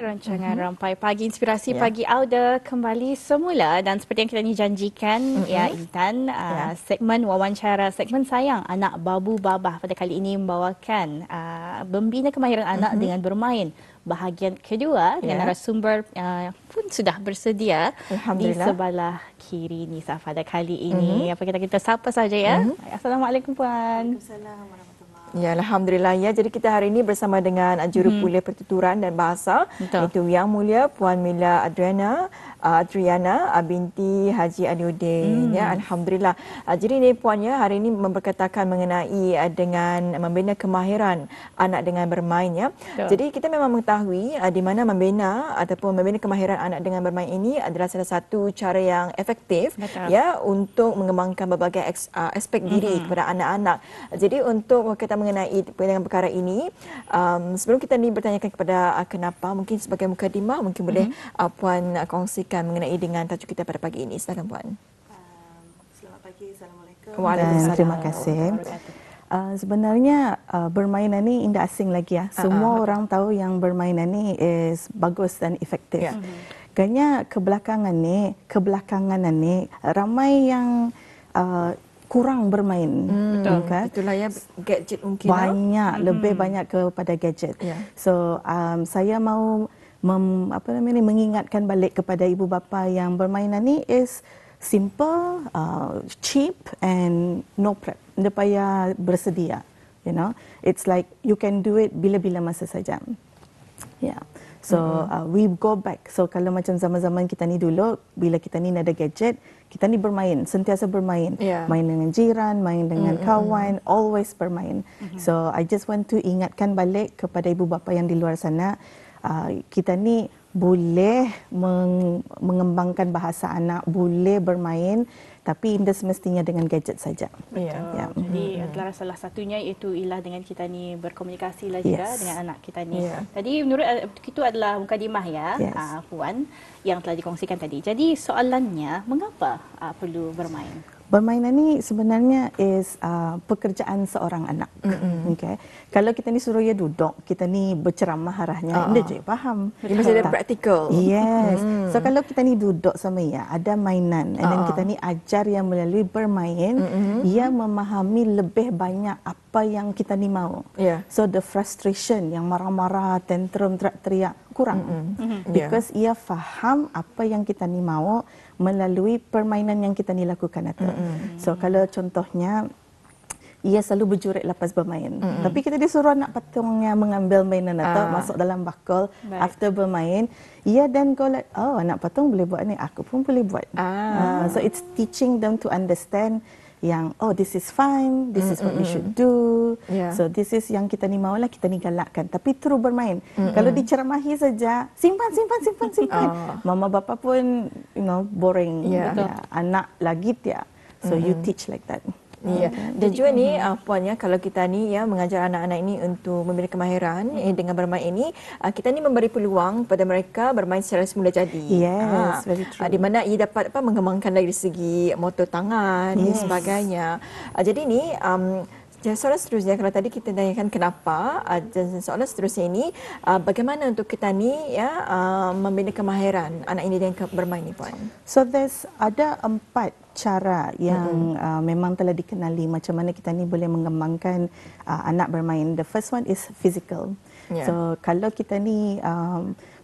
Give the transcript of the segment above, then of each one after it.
rancangan Rampai Pagi Inspirasi Pagi Auda kembali semula, dan seperti yang kita janjikan ya Intan, segmen wawancara, segmen sayang anak babu babah pada kali ini membawakan membina kemahiran anak dengan bermain. Bahagian kedua dengan narasumber pun sudah bersedia di sebelah kiri Nisa pada kali ini. Apa kita sapa saja ya. Assalamualaikum Puan. Waalaikumsalam. Ya, Alhamdulillah ya. Jadi kita hari ini bersama dengan Jurukuliah Pertuturan dan Bahasa, iaitu Yang Mulia Puan Mila Adriana binti Haji Aliuddin. Ya, Alhamdulillah. Jadi ini Puan ya, hari ini memperkatakan mengenai dengan membina kemahiran anak dengan bermain ya. Jadi kita memang mengetahui di mana membina ataupun membina kemahiran anak dengan bermain ini adalah salah satu cara yang efektif ya untuk mengembangkan berbagai aspek diri kepada anak-anak. Jadi untuk kita mengenai dengan perkara ini, sebelum kita ni bertanyakan kepada kenapa, mungkin sebagai mukadimah mungkin boleh Puan kongsikan mengenai dengan tajuk kita pada pagi ini. Silakan Puan. Selamat pagi. Assalamualaikum. Waalaikumsalam. Terima kasih. Sebenarnya bermainan ni tidak asing lagi ya. Semua orang tahu yang bermainan ni is bagus dan efektif. Kayaknya kebelakangan ni ramai yang kurang bermain. Betul. Itulah ya, gadget mungkin. Banyak, lebih banyak kepada gadget. So saya mau mengingatkan balik kepada ibu bapa yang bermainan ni is simple, cheap and no prep. Tidak payah bersedia. You know, it's like you can do it bila-bila masa saja. Yeah. So we go back. So kalau macam zaman-zaman kita ni dulu, bila kita ni ada gadget, kita ni bermain, sentiasa bermain. Main dengan jiran, main dengan kawan, always bermain. So I just want to ingatkan balik kepada ibu bapa yang di luar sana, kita ni boleh mengembangkan bahasa anak, boleh bermain, tapi tidak semestinya dengan gadget saja. Jadi antara salah satunya ialah dengan kita ni berkomunikasi lah juga dengan anak kita ni. Tadi menurut itu adalah mukadimah ya, Puan, yang telah dikongsikan tadi. Jadi soalannya, mengapa perlu bermain? Bermainan ni sebenarnya is pekerjaan seorang anak. Okay. Kalau kita ni suruh dia duduk, kita ni berceramah arahnya, dia je faham. Dia mesti ada praktikal. Yes. So kalau kita ni duduk sama dia, ada mainan, and then kita ni ajar yang melalui bermain, ia memahami lebih banyak apa yang kita ni mahu. So the frustration, yang marah-marah, tantrum, teriak-teriak, kurang. Because ia faham apa yang kita ni mahu melalui permainan yang kita ni lakukan itu. So kalau contohnya, ia selalu berjurit lepas bermain. Tapi kita disuruh anak patungnya mengambil mainan atau masuk dalam bakul after bermain, ia then go like, oh anak patung boleh buat ni, aku pun boleh buat. So it's teaching them to understand yang, oh this is fine, this is what we should do. So this is yang kita ni maulah, kita ni galakkan. Tapi terus bermain. Kalau diceramahi saja, simpan. Mama bapa pun, boring. Anak lagi dia. So you teach like that. Dan juga ni Puan ya, kalau kita ni ya mengajar anak-anak ini untuk membina kemahiran dengan bermain ini, kita ni memberi peluang pada mereka bermain secara semula jadi. Yes, very true. Di mana ia dapat mengembangkan dari segi motor tangan dan sebagainya. Jadi ni soalan seterusnya, kalau tadi kita tanyakan kenapa, soalan seterusnya ini bagaimana untuk kita ni ya membina kemahiran anak ini dengan bermain ni Puan? So ada 4 cara yang memang telah dikenali macam mana kita ni boleh mengembangkan anak bermain. The first one is physical. So kalau kita ni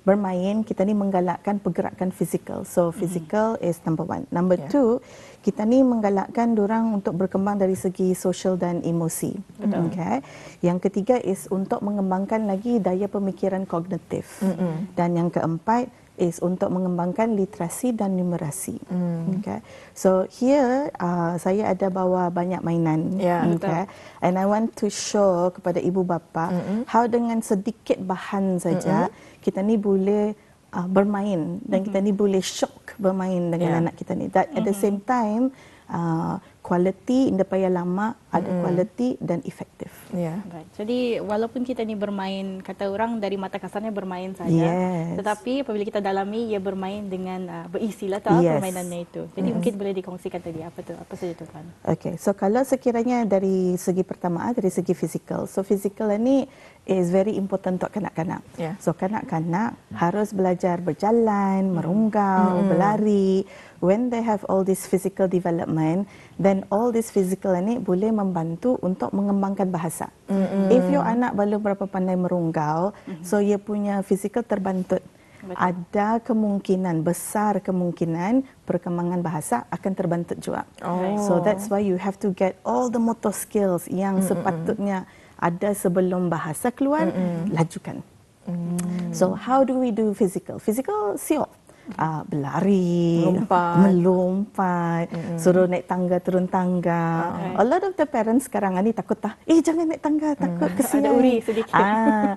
bermain, kita ni menggalakkan pergerakan fizikal. So physical is number 1. Number 2, kita ni menggalakkan dorang untuk berkembang dari segi sosial dan emosi. Okay. Yang ketiga is untuk mengembangkan lagi daya pemikiran kognitif. Dan yang keempat is untuk mengembangkan literasi dan numerasi. Okay. So here saya ada bawa banyak mainan. Okay. And I want to show kepada ibu bapa how dengan sedikit bahan saja kita ni boleh bermain dan kita ni boleh shock bermain dengan anak kita ni. That at the same time quality, indah payah lama, ada quality dan efektif. Yeah. Right. Jadi walaupun kita ni bermain, kata orang dari mata kasarnya bermain saja, tetapi apabila kita dalami, ia bermain dengan berisilah permainannya itu. Jadi mungkin boleh dikongsikan tadi apa saja tu kan? Okay, so kalau sekiranya dari segi pertama, dari segi fizikal, so fizikal ini is very important untuk kanak-kanak. So kanak-kanak harus belajar berjalan, merungkau, berlari. When they have all this physical development, then all this physical ini boleh membantu untuk mengembangkan bahasa. If your anak belum berapa pandai merunggau, so ia punya physical terbantut. Betul. Ada kemungkinan, besar kemungkinan perkembangan bahasa akan terbantut juga. So that's why you have to get all the motor skills yang sepatutnya ada sebelum bahasa keluar, lajukan. So how do we do physical? Physical siok. Berlari, melompat, suruh naik tangga, turun tangga. A lot of the parents sekarang ni takut jangan naik tangga, takut kesian. Ada uri sedikit.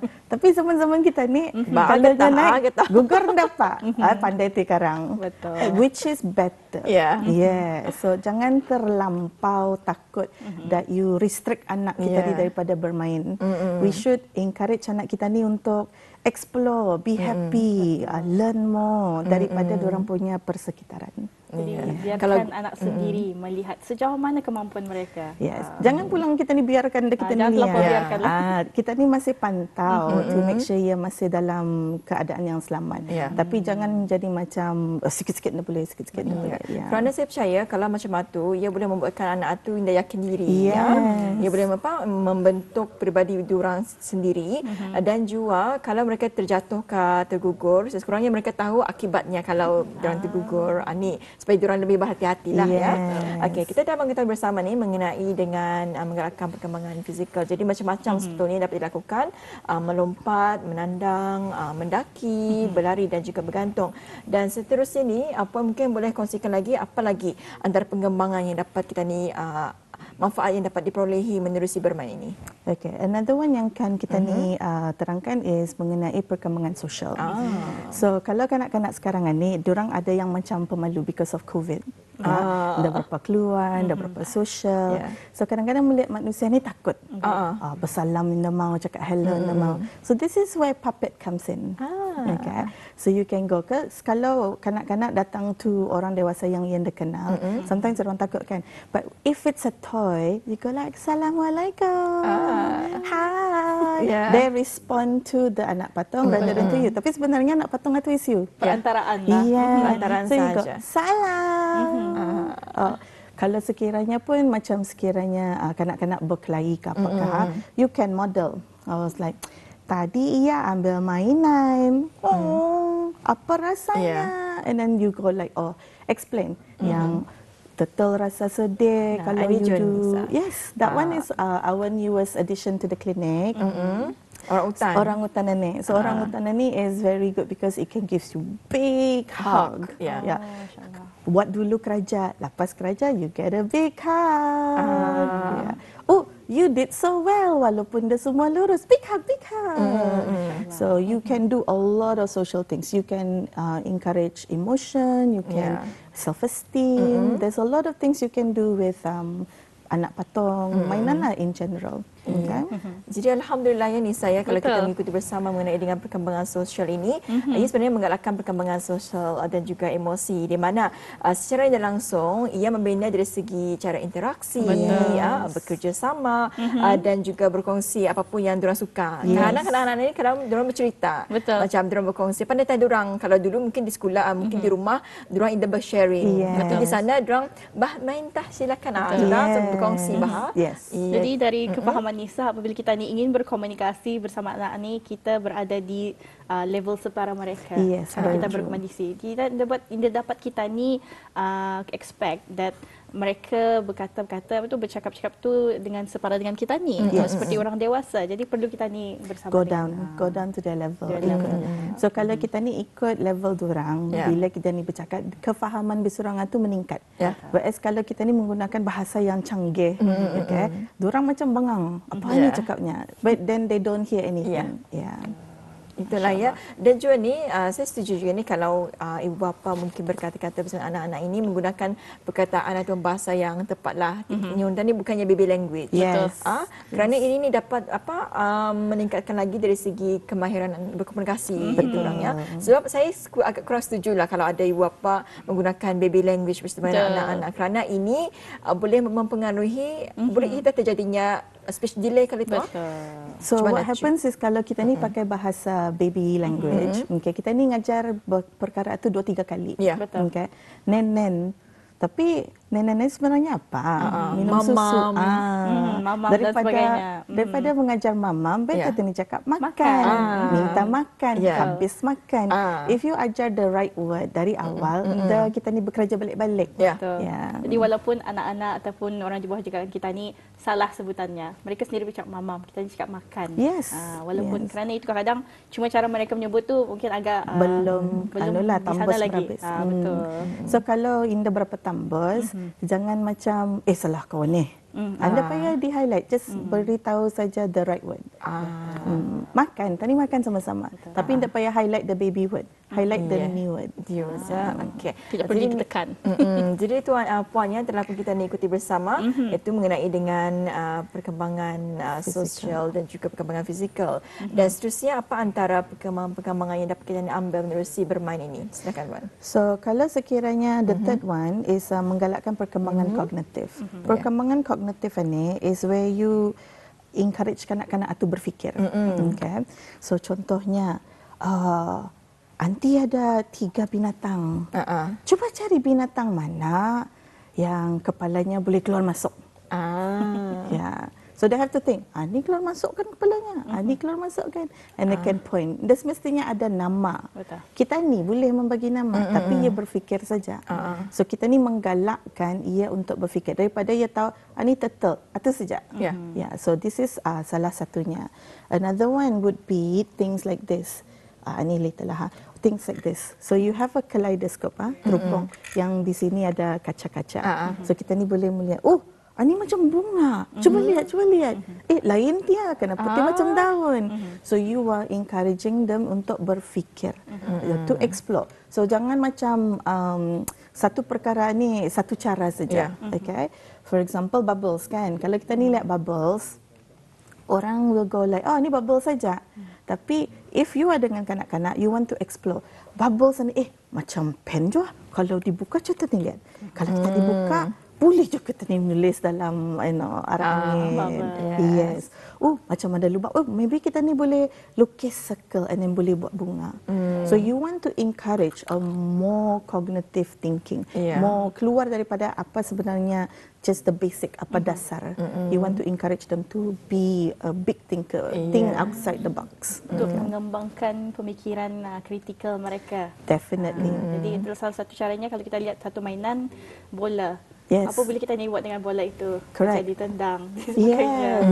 Tapi zaman-zaman kita ni kalau dia naik gugur dapat. Pandai sekarang. Betul. Which is better. Yeah. So jangan terlampau takut that you restrict anak kita ni daripada bermain. We should encourage anak kita ni untuk explore, be happy, learn more daripada diorang punya persekitaran. Jadi biarkan anak sendiri melihat sejauh mana kemampuan mereka. Jangan pulang kita ni biarkan kita ni kita ni masih pantau to make sure ia masih dalam keadaan yang selamat. Tapi jangan jadi macam sikit-sikit dah boleh, sikit-sikit dah boleh. Kerana saya percaya kalau macam itu, ia boleh membuatkan anak itu indah yakin diri. Ia boleh membentuk pribadi diorang sendiri dan juga kalau mereka terjatuh ke tergugur, sekurang-kurangnya mereka tahu akibatnya kalau diorang tergugur. Ni supaya diorang lebih berhati-hatilah Okey, kita dah mengetahui bersama ni mengenai dengan menggerakkan perkembangan fizikal. Jadi macam-macam sebetulnya dapat dilakukan, melompat, menandang, mendaki, berlari dan juga bergantung. Dan seterusnya ni apa mungkin boleh kongsikan lagi apa lagi antara pengembangan yang dapat kita ni manfaat yang dapat diperolehi menerusi bermain ini. Okay, another one yang kan kita ni terangkan is mengenai perkembangan sosial. So kalau kanak-kanak sekarang ni, diorang ada yang macam pemalu because of COVID. Dah berapa keluar, dah berapa sosial. So kadang-kadang melihat manusia ni takut. Bersalam minda mau, cakap hello minda mau. So this is where puppet comes in. Okay. So you can go ke, kalau kanak-kanak datang to orang dewasa yang dia kenal, sometimes orang takut kan. But if it's a toy, you go like, Assalamualaikum. Hi. They respond to the anak patung rather than to you. Tapi sebenarnya anak patung itu is you. Perantaraan lah. Perantaraan so saja. You go, salam. Kalau sekiranya pun macam sekiranya kanak-kanak berkelahi ke apakah, you can model. I was like, tadi ia ambil mainan. Apa rasanya? And then you go like, explain. Yang turtle rasa sedih kalau you do. Yes, that one is our newest addition to the clinic. Orangutan nenek. So orangutan nenek is very good because it can give you big hug. Buat dulu keraja, lepas keraja you get a big hug. Oh, you did so well walaupun dah semua lurus. Big hug, big hug. So you can do a lot of social things. You can encourage emotion, you can self-esteem. There's a lot of things you can do with anak patung, mainan lah in general. Jadi alhamdulillah ya Nisa ya, kalau kita mengikuti bersama mengenai dengan perkembangan sosial ini, ia sebenarnya menggalakkan perkembangan sosial dan juga emosi di mana secara tidak langsung ia membina dari segi cara interaksi, bekerjasama dan juga berkongsi apapun yang diorang suka. Kadang-kadang anak ini kadang diorang bercerita. Macam diorang berkongsi pandai diorang kalau dulu mungkin di sekolah, mungkin di rumah diorang either bersharing. Tapi di sana diorang main silakan diorang berkongsi Jadi dari kefahaman Nisa, apabila kita ni ingin berkomunikasi bersama anak ni, kita berada di level setara mereka. Kita berkomunikasi. Kita dapat kita ni expect that mereka berkata-kata bercakap-cakap tu dengan separa dengan kita ni, seperti orang dewasa. Jadi perlu kita ni bersama go down to their level. So kalau kita ni ikut level diorang, bila kita ni bercakap, kefahaman berserangan tu meningkat. Whereas kalau kita ni menggunakan bahasa yang canggih, diorang macam bengang. Apa ni cakapnya? But then they don't hear anything. Itulah ya. Dan juga ni saya setuju juga ni kalau ibu bapa mungkin berkata-kata bersama anak-anak ini menggunakan perkataan atau bahasa yang tepatlah. Nyonda ni bukannya baby language. Yes. Kerana ini dapat meningkatkan lagi dari segi kemahiran berkomunikasi betul ya. Sebab saya agak kurang setujulah kalau ada ibu bapa menggunakan baby language bersama anak-anak kerana ini boleh mempengaruhi boleh kita terjadinya speech delay kalau itu. So what happens is kalau kita ni pakai bahasa baby language, okay, kita ni ngajar perkara itu 2-3 kali. Betul. Okay. Nen. Tapi nen sebenarnya apa? Minum susu. Mamam dan sebagainya. Daripada mengajar mamam, better ni cakap makan. Minta makan, habis makan. If you ajar the right word dari awal, kita ni bekerja balik-balik. Betul. Jadi walaupun anak-anak ataupun orang di bawah jagaan kita ni salah sebutannya, mereka sendiri bercakap mamam, kita ni cakap makan. Yes. Walaupun kerana itu kadang-kadang cuma cara mereka menyebut tu mungkin agak belum di sana lagi. Betul. So kalau Indah berapa tambus, jangan macam salah kau ni. Anda payah di-highlight, just beritahu saja the right word. Makan, tadi makan sama-sama. Tapi tidak payah highlight the baby word. Highlight the new word. Okay. Tidak perlu ditekan. Jadi itu puannya telah pun kita ikuti bersama, iaitu mengenai dengan perkembangan sosial dan juga perkembangan fizikal. Dan seterusnya apa antara perkembangan yang dapat kita ambil menerusi bermain ini? Silakan Puan. So kalau sekiranya the third one is menggalakkan perkembangan kognitif. Perkembangan kognitif ini is where you encourage kanak-kanak itu berfikir. Okay. So contohnya, Aunty ada 3 binatang. Cuba cari binatang mana yang kepalanya boleh keluar masuk. So they have to think, ni keluar masuk kan kepalanya, ni keluar masuk kan. And they can point. Dan semestinya ada nama. Betul. Kita ni boleh membagi nama, tapi ia berfikir saja. So kita ni menggalakkan ia untuk berfikir. Daripada ia tahu, ni turtle, itu saja. So this is salah satunya. Another one would be things like this. Ni later lah. Things like this. So you have a kaleidoscope, teropong yang di sini ada kaca-kaca. So kita ni boleh melihat, ini macam bunga. Cuba lihat. Lain dia. Kenapa dia macam daun? So you are encouraging them untuk berfikir, to explore. So jangan macam satu perkara ni satu cara saja. Okay. For example, bubbles kan. Kalau kita ni lihat bubbles, orang will go like, ni bubbles saja. Tapi if you are dengan kanak-kanak, you want to explore. Bubbles ni, macam pen juga. Kalau dibuka, contoh ni lihat. Kalau kita dibuka, boleh juga kita ni menulis dalam arah angin. Yes. Macam ada lubang. Maybe kita ni boleh lukis circle and then boleh buat bunga. So you want to encourage a more cognitive thinking. More keluar daripada apa sebenarnya just the basic, apa dasar. You want to encourage them to be a big thinker. Think outside the box. Untuk mengembangkan pemikiran kritikal mereka. Definitely. Jadi itu salah satu caranya kalau kita lihat satu mainan bola. Yes. Apa boleh kita ni buat dengan bola itu? Correct. Jadi tendang. Yes.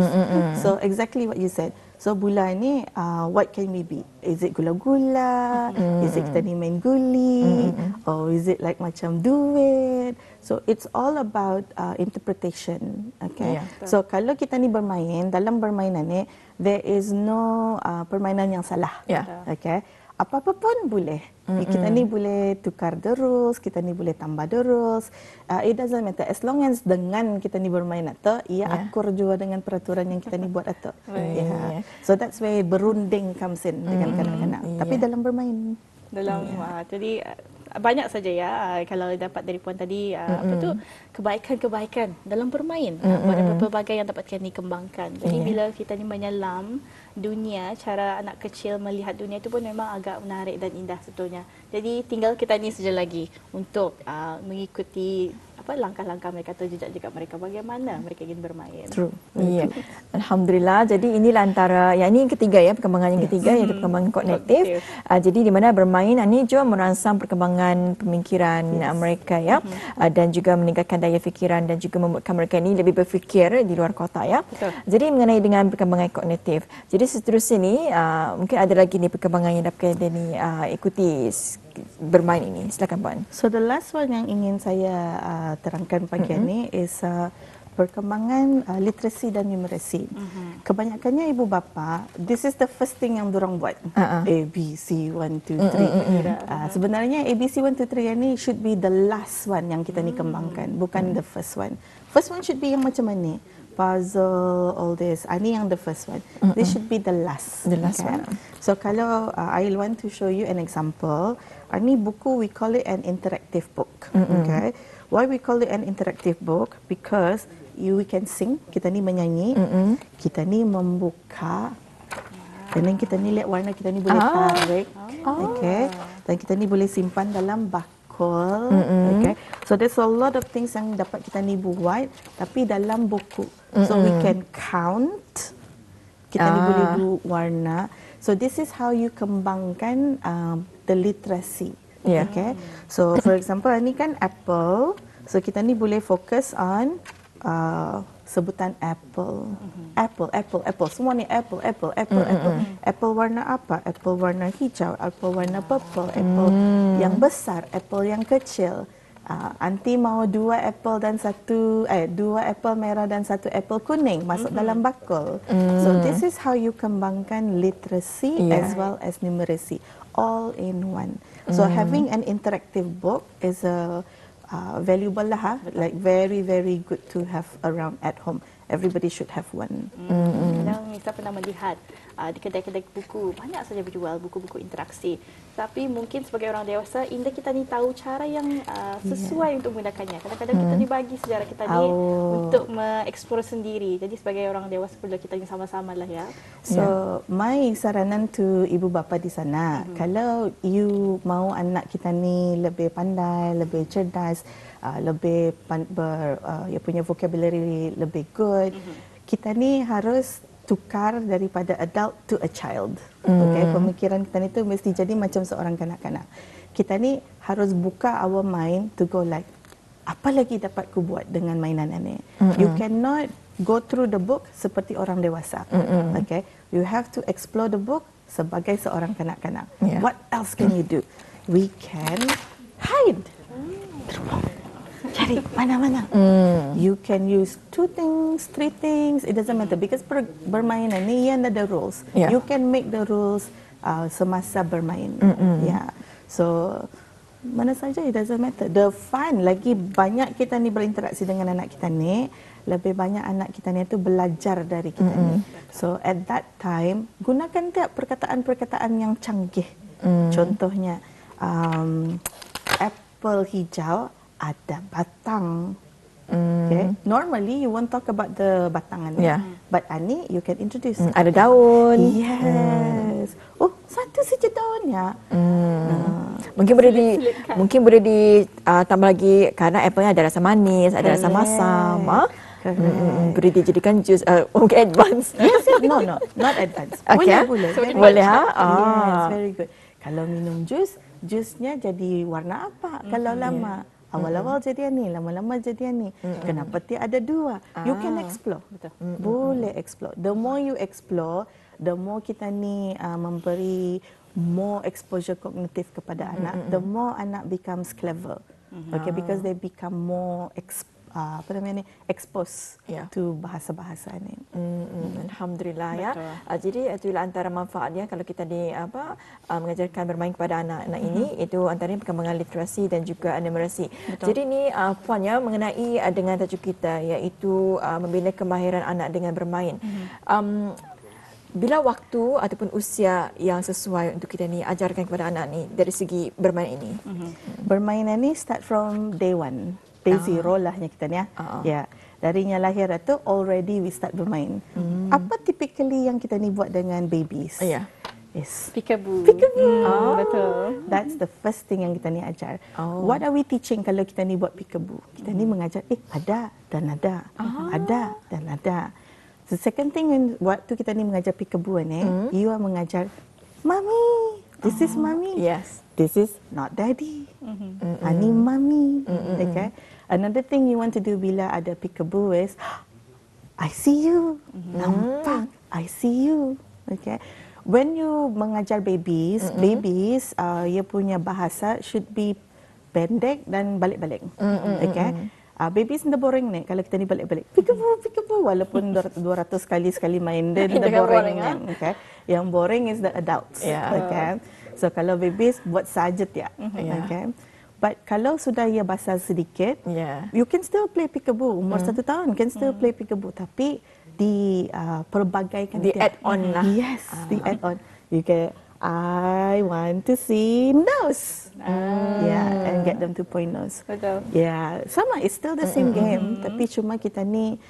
So exactly what you said. So bola ni, what can we be? Is it gula-gula? Is it kita ni main guli? Or is it like macam duit? So it's all about interpretation. Okay. So kalau kita ni bermain, dalam permainan ni, there is no permainan yang salah. Okay. Apa-apa pun boleh. Kita ni boleh tukar the rules, kita ni boleh tambah the rules. It doesn't matter. As long as dengan kita ni bermain atau ia akur juga dengan peraturan yang kita ni buat atau. So that's where berunding comes in dengan kanak-kanak. Tapi dalam bermain. Jadi banyak saja ya kalau dapat dari puan tadi kebaikan-kebaikan dalam bermain. Ada pelbagai yang dapat kita ni kembangkan. Jadi bila kita ni menyelam dunia, cara anak kecil melihat dunia itu pun memang agak menarik dan indah sebetulnya. Jadi tinggal kita ni saja lagi untuk mengikuti langkah-langkah mereka atau jejak-jejak mereka bagaimana mereka ingin bermain. True. Alhamdulillah. Jadi inilah antara yang ini yang ketiga ya, perkembangan yang ketiga iaitu perkembangan kognitif. Jadi di mana bermain ini juga merangsang perkembangan pemikiran mereka ya, dan juga meningkatkan daya fikiran dan juga membuatkan mereka ini lebih berfikir di luar kotak ya. Jadi mengenai dengan perkembangan kognitif. Jadi seterusnya ni mungkin ada lagi ni perkembangan yang dapat kita ni ikuti bermain ini. Silakan Puan. So the last one yang ingin saya terangkan pagi ini is perkembangan literasi dan numeracy. Kebanyakannya ibu bapa, this is the first thing yang dorang buat. A, B, C, 1, 2, 3. Sebenarnya A, B, C, 1, 2, 3 ni should be the last one yang kita ni kembangkan, bukan the first one. First one should be yang macam ni. Puzzle, all this. Ini yang the first one. This should be the last. The last one. So kalau I want to show you an example, ini buku we call it an interactive book. Okay. Why we call it an interactive book? Because we can sing, kita ni menyanyi, kita ni membuka, dan kita ni lihat warna, kita ni boleh tarik, okay, dan kita ni boleh simpan dalam bakul, okay. So there's a lot of things yang dapat kita ni buat, tapi dalam buku. So we can count, kita ni boleh buat warna. So this is how you kembangkan the literacy, okay. So for example, ni kan apple, so kita ni boleh fokus on sebutan apple. Apple. Semua ni apple. Apple warna apa? Apple warna hijau, apple warna purple, apple yang besar, apple yang kecil. Aunty mau dua apple merah dan satu apple kuning masuk dalam bakul. So this is how you kembangkan literacy as well as numeracy all in one. So having an interactive book is a valuable lah, like very very good to have around at home. Everybody should have one. Kadang Nisa pernah melihat di kedai-kedai buku banyak saja berjual buku-buku interaksi. Tapi mungkin sebagai orang dewasa, indah kita ni tahu cara yang sesuai untuk menggunakannya. Kadang-kadang kita ni bagi sejarah kita ni untuk mengeksplor sendiri. Jadi sebagai orang dewasa perlu kita ni sama-sama lah ya. So my saranan to ibu bapa di sana, kalau you mau anak kita ni lebih pandai, lebih cerdas, lebih dia punya vocabulary lebih good, kita ni harus tukar daripada adult to a child. Okay, pemikiran kita ni tu mesti jadi macam seorang kanak-kanak. Kita ni harus buka our mind to go like, apa lagi dapat ku buat dengan mainan ini? You cannot go through the book seperti orang dewasa. Okay, you have to explore the book sebagai seorang kanak-kanak. What else can you do? We can hide. Cari mana-mana. You can use 2 things, 3 things, it doesn't matter because bermainan ni yang ada rules. You can make the rules semasa bermain. So mana saja it doesn't matter. The fun, lagi banyak kita ni berinteraksi dengan anak kita ni, lebih banyak anak kita ni tu belajar dari kita ni. So at that time, gunakan tiap perkataan-perkataan yang canggih. Contohnya apple hijau ada batang. Okay. Normally you won't talk about the batangan. But Ani, you can introduce. Ada daun. Yes. Oh, satu saja daunnya. Mungkin boleh ditambah lagi kerana apple-nya ada rasa manis, ada rasa masam. Boleh dijadikan jus. Mungkin advance. Yes. No, not advance. Okay. Boleh. Yes, very good. Kalau minum jusnya jadi warna apa? Kalau lama, awal-awal jadi ni, lama-lama jadi ni. Kenapa dia ada 2? You can explore. Boleh explore. The more you explore, the more kita ni memberi more exposure kognitif kepada anak, the more anak becomes clever. Okay, because they become more expose to bahasa-bahasa ni. Alhamdulillah ya. Jadi itulah antara manfaatnya kalau kita mengajarkan bermain kepada anak-anak ini, itu antaranya perkembangan literasi dan juga numeracy. Jadi ni Puan ya, mengenai dengan tajuk kita iaitu membina kemahiran anak dengan bermain. Bila waktu ataupun usia yang sesuai untuk kita ni ajarkan kepada anak ni dari segi bermain ini? Bermain ini start from day 1. Day 0 lahnya kita ni ya. Ya. Darinya lahir itu already we start bermain. Apa typically yang kita ni buat dengan babies? Yes. Peekaboo. Betul. That's the first thing yang kita ni ajar. What are we teaching kalau kita ni buat peekaboo? Kita ni mengajar ada dan ada. Ada dan ada. The second thing waktu kita ni mengajar peekaboo ni, you are mengajar mommy. This is mommy. Yes. This is not daddy. Ani mommy. Okay. Another thing you want to do bila ada peekaboo is, I see you. Nampak. I see you. Okay. When you mengajar babies, ia punya bahasa should be pendek dan balik-balik. Okay. baby sebenarnya boring ni kalau kita ni balik-balik. Peekaboo walaupun 200 sekali main dia dah Jangan boring boring, kan. Okay. Yang boring is the adults. Okay. So kalau babies buat saja tiap. Okay. But kalau sudah ia basah sedikit, you can still play peekaboo. Umur 1 tahun can still play peekaboo, tapi di perbagaikan di add on lah. Yes, di add on. You can I want to see nose. And get them to point nose. Betul. Sama, it's still the same game, tapi cuma kita ni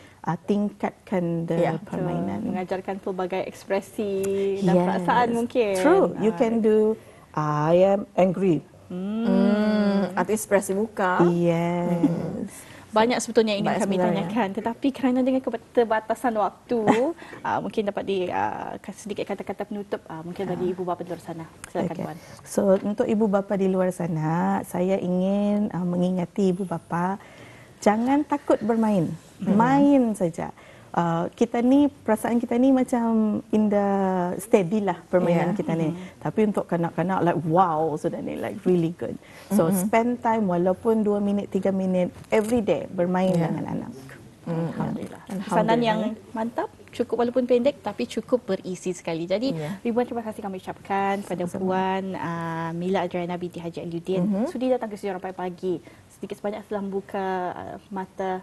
tingkatkan permainan. Mengajarkan pelbagai ekspresi dan perasaan mungkin. True, you can do I am angry. Atau ekspresi muka. Yes. Banyak sebetulnya ingin kami tanyakan, tetapi kerana dengan keterbatasan waktu, mungkin dapat sedikit kata-kata penutup mungkin bagi ibu bapa di luar sana. Silakan Puan. So untuk ibu bapa di luar sana, saya ingin mengingati ibu bapa, jangan takut bermain. Main saja. Perasaan kita ni macam in the steady lah permainan kita ni. Tapi untuk kanak-kanak like wow, sudah ni like really good. So spend time walaupun 2 minit, 3 minit every day bermain dengan anak. Alhamdulillah. Pesanan yang mantap, cukup walaupun pendek tapi cukup berisi sekali. Jadi ribuan terima kasih kami ucapkan kepada Puan Mila Adriana binti Haji Aliuddin sudi datang ke studio Rampai Pagi. Sedikit sebanyak telah membuka mata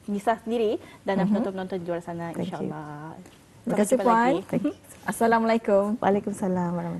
Nisa sendiri dan penonton-penonton di luar sana, insya-Allah. Terima kasih Puan. Assalamualaikum. Waalaikumsalam warahmatullahi